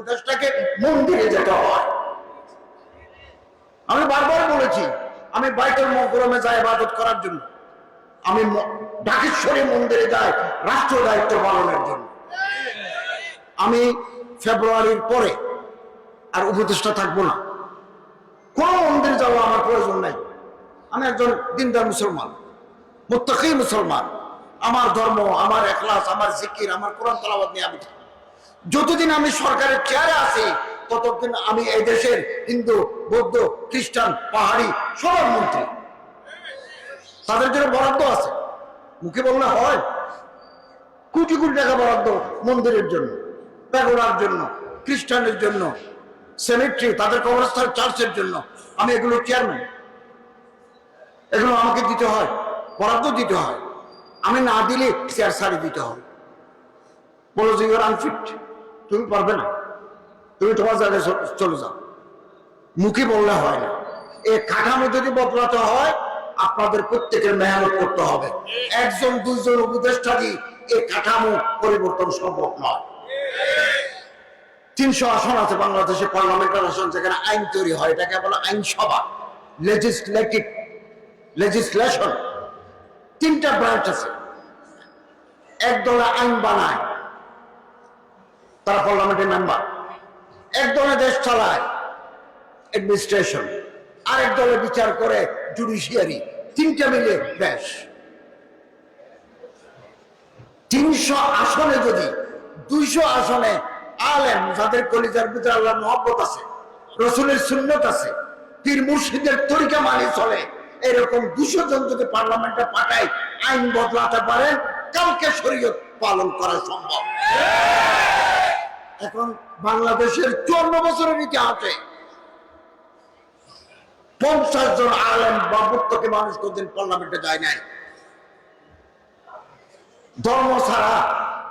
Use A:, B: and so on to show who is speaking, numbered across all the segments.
A: উপদেষ্টাকে মন্দিরে যেতে হয়। আমি বারবার বলেছি, আমি বাইতুল মুকাররমে যাই ইবাদত করার জন্য, আমি ঢাকেশ্বরী মন্দিরে যাই রাষ্ট্র দায়িত্ব পালনের জন্য। আমি ফেব্রুয়ারির পরে আর উপদেষ্টা থাকবো না, কোন মন্দিরে যাওয়া আমার প্রয়োজন নাই। আমি একজন দিনদার মুসলমান, মুত্তাকি মুসলমান। আমার ধর্ম, আমার ইখলাস, আমার জিকির, আমার কোরআন তেলাওয়াত নিয়ে আমি থাকি। যতদিন আমি সরকারের চেয়ারে আছি ততদিন আমি এই দেশের হিন্দু, বৌদ্ধ, খ্রিস্টান, পাহাড়ি সবার মন্ত্রী। তাদের জন্য বরাদ্দ আছে, মুখে বললে হয়। কোটি কোটি টাকা বরাদ্দ মন্দিরের জন্য, প্যাগোডার জন্য, খ্রিস্টানের জন্য, সেমেট্রি, তাদের কবরস্থান, চার্চের জন্য। আমি এগুলো চেয়ারম্যান, এগুলো আমাকে দিতে হয়, বরাদ্দ দিতে হয়। আমি না দিলে চেয়ার সারি দিতে হবে। বলো যে ইউর আনফিট, তুমি পারবে না, তুমি তোমার জায়গায় চলে যাও। মুখে বললে হয় না। এই কাঠামো যদি বদলাতে হয় আপনাদের প্রত্যেকের মেহনত করতে হবে। একজন দুইজন উপদেষ্টা দিয়ে এই কাঠামো পরিবর্তন সম্ভব নয়। 300 আসন আছে বাংলাদেশে, পার্লামেন্টারি আসন, যেখানে আইন তৈরি হয়, এটাকে বলে আইনসভা, লেজিসলেশন। 3টা ব্রাঞ্চ আছে। এক দলে আইন বানায়, তারা পার্লামেন্টের মেম্বার। এক দলে দেশ চালায়, অ্যাডমিনিস্ট্রেশন। আরেক দলে বিচার করে, জুডিশিয়ারি। 3টা মিলে দেশ। 300 আসনে যদি 200 আসনে আলেম, যাদের কলিজার ভিতরে আল্লাহর মহব্বত আছে, রসুলের সুন্নত আছে, পীর মুর্শিদের তরিকা মানি চলে, এরকম 200 জন যদি পার্লামেন্টে পাঠায়, আইন বদলাতে পারেন, কালকে শরীয়ত পালন করা সম্ভব। এখন বাংলাদেশের 54 বছরের ইতিহাসে 50 জন আলেম বা মুত্তাকি মানুষ কোনদিন পার্লামেন্টে যায় নাই। ধর্ম ছাড়া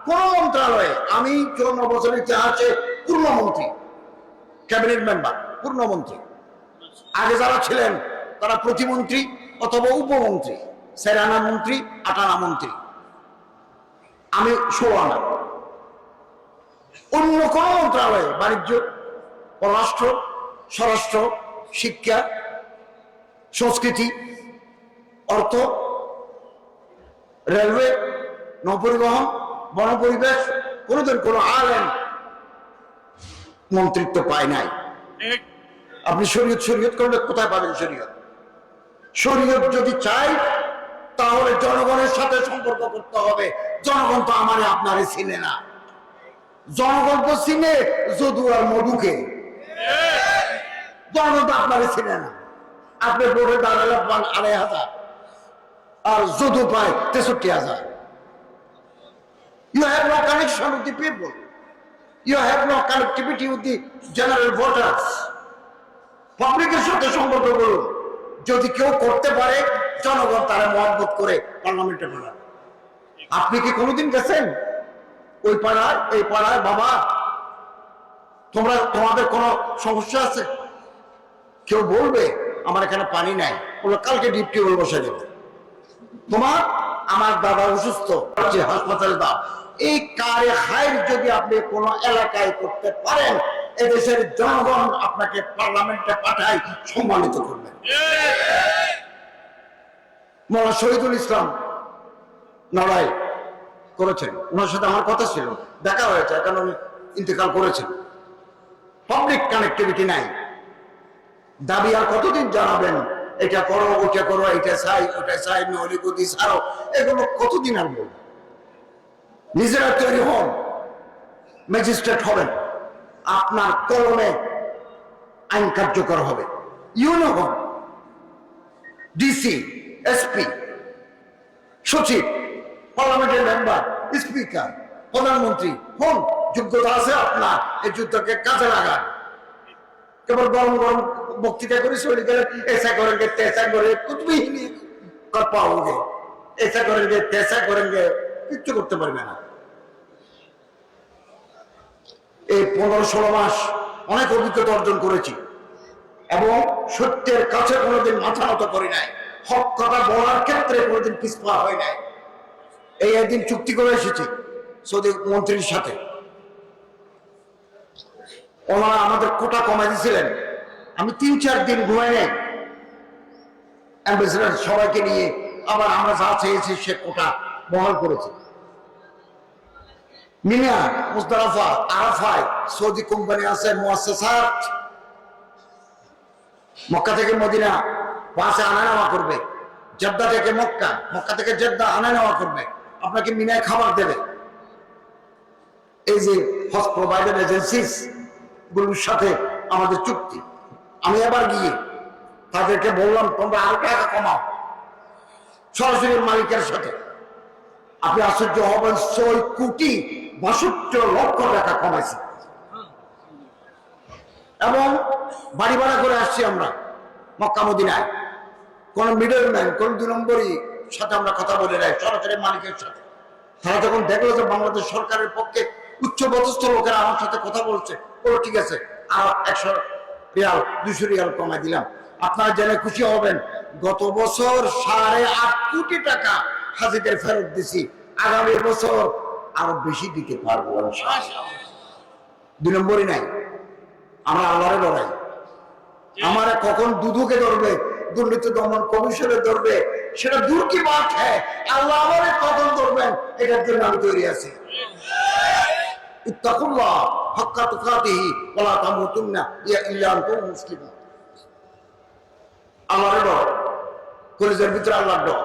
A: কোন মন্ত্রণালয়ে, আমি 54 বছরের ইতিহাসে পূর্ণমন্ত্রী, ক্যাবিনেট মেম্বার, পূর্ণমন্ত্রী। আগে যারা ছিলেন তারা প্রতিমন্ত্রী অথবা উপমন্ত্রী, 4 আনা মন্ত্রী, 8 আনা মন্ত্রী। আমি 16 আনা। অন্য কোন মন্ত্রণালয়ে, বাণিজ্য, পররাষ্ট্র, স্বরাষ্ট্র, শিক্ষা, সংস্কৃতি, অর্থ, রেলওয়ে, নৌপরিবহন, বনপরিবেশ, কোনদিন কোন আলেম মন্ত্রিত্ব পায় নাই। আপনি শরীয়ত করলে কোথায় পাবেন শরীয়ত? শরীয়ত যদি চাই তাহলে জনগণের সাথে সম্পর্ক করতে হবে। জনগণ তো আমারে আপনারে চিনে না, জনগণ তো চিনে যদু আর মধুকে। জনগণ তো আপনারে চিনে না। আপনি ভোটে দাঁড়ালে পান 2500 আর যদু পায় 63,000। You have no connection with the people. You have no connectivity with the general voters. পাবলিকের সাথে সম্পর্ক করুন। যদি কেউ করতে পারে, জনগণ তারা মহব্বত করে পার্লামেন্টে পাঠান। আপনি কি কোনোদিন গেছেন ওই পাড়ায়, এই পাড়ায়? বাবা, তোমাদের কোনো সমস্যা আছে? কেউ বলবে আমার এখানে পানি নাই, বললো কালকে ডিপ টিউবওয়েল বসে দেবে। আমার দাদা অসুস্থ, হাসপাতালে দাও। এই কারে হাইর যদি আপনি কোন এলাকায় করতে পারেন, এদেশের জনগণ আপনাকে পার্লামেন্টে পাঠায় সম্মানিত করবেন। মৌলানা শহীদুল ইসলাম নড়াই করেছেন, ওনার সাথে আমার কথা ছিল, দেখা হয়েছে, কারণ উনি ইন্তেকাল করেছেন। পাবলিক কানেক্টিভিটি নাই। দাবি আর কতদিন জানাবেন? এটা করো, ওটা করো, এটা চাই, ওটা চাই, নলিগদি ছাড়ো, এগুলো কতদিন আর বলবো? নিজেরা তৈরি হন, ম্যাজিস্ট্রেট হবেন, আপনার কলমে আইন কার্যকর হবে। ইউনো হন, ডিসি, এসপি, সচিব, পার্লামেন্টের মেম্বার, স্পিকার, প্রধানমন্ত্রী হন। যোগ্যতা আছে আপনার, এই যুদ্ধকে কাজে লাগান। কেবল গরম গরম বক্তৃতা করে চলে গেলেন, ऐसा करेंगे तैसा करेंगे, कुछ भी नहीं कर पाओगे, ऐसा करेंगे तैसा करेंगे, কিচ্ছু করতে পারবে না। এই 15-16 মাস অনেক অভিজ্ঞতা অর্জন করেছি এবং সত্যের কাছে কোনোদিন মাথা নত করি নাই। হক কথা বলার ক্ষেত্রে কোনোদিন পিছপা হয় নাই। এই একদিন চুক্তি করে এসেছি সৌদি মন্ত্রীর সাথে, ওনারা আমাদের কোটা কমাই দিয়েছিলেন। আমি 3-4 দিন ঘুমাই নেই, অ্যাম্বাসেডার সবাইকে নিয়ে আবার আমরা যা চেয়েছি সে কোটা বহাল করেছে। মিনা, মুজদালিফা, আরাফায় সৌদি কোম্পানি আছে, মুআসসাসাত, মক্কা থেকে মদিনা বাসে আনা নেওয়া করবে, জেদ্দা থেকে মক্কা, মক্কা থেকে জেদ্দা আনা নেওয়া করবে, আপনাকে মিনায় খাবার দেবে। এই যে হজ প্রোভাইডার এজেন্সিস গুলোর সাথে আমাদের চুক্তি। আমি এবার গিয়ে তাদেরকে বললাম, তোমরা আরো টাকা কমাও সরাসরি মালিকের সাথে। আপনি আশ্চর্য হবেন, 6,62,00,000 টাকা কমাইছে। এবং বাড়ি ভাড়া করে আসছি আমরা মক্কা মদিনায়, কোন মিডল ম্যান, কোন 2 নম্বরই সাথে আমরা কথা বলে নাই, সরাসরি মালিকের সাথে। তারা যখন দেখলো যে বাংলাদেশ সরকারের পক্ষে উচ্চ পদস্থ লোকেরা আমার সাথে কথা বলছে, বলো ঠিক আছে, আর 100 রিয়াল 200 রিয়াল কমাই দিলাম। আপনারা জেনে খুশি হবেন, গত বছর 8.5 কোটি টাকা হাজিদের ফেরত দিছি, আগামী বছর আরো বেশি দিতে পারবো। 2 নম্বরই নাই, আমরা আল্লাহরে লড়াই। আমার কখন দুদুকে ধরবে, দুর্নীতি দমন কমিশনে ধরবে, সেটা দূর কি বাত হ্যাঁ, আল্লাহ আমারে কখন ধরবেন এটার জন্য আমি তৈরি আছি। ইত্তাকুল্লাহ হাক্কা তুকাতিহি ওয়া লা তামুতুন্না ইল্লা আনতুম মুসলিমুন। আল্লাহরে ডর, কলিজার ভিতরে আল্লাহর ডর।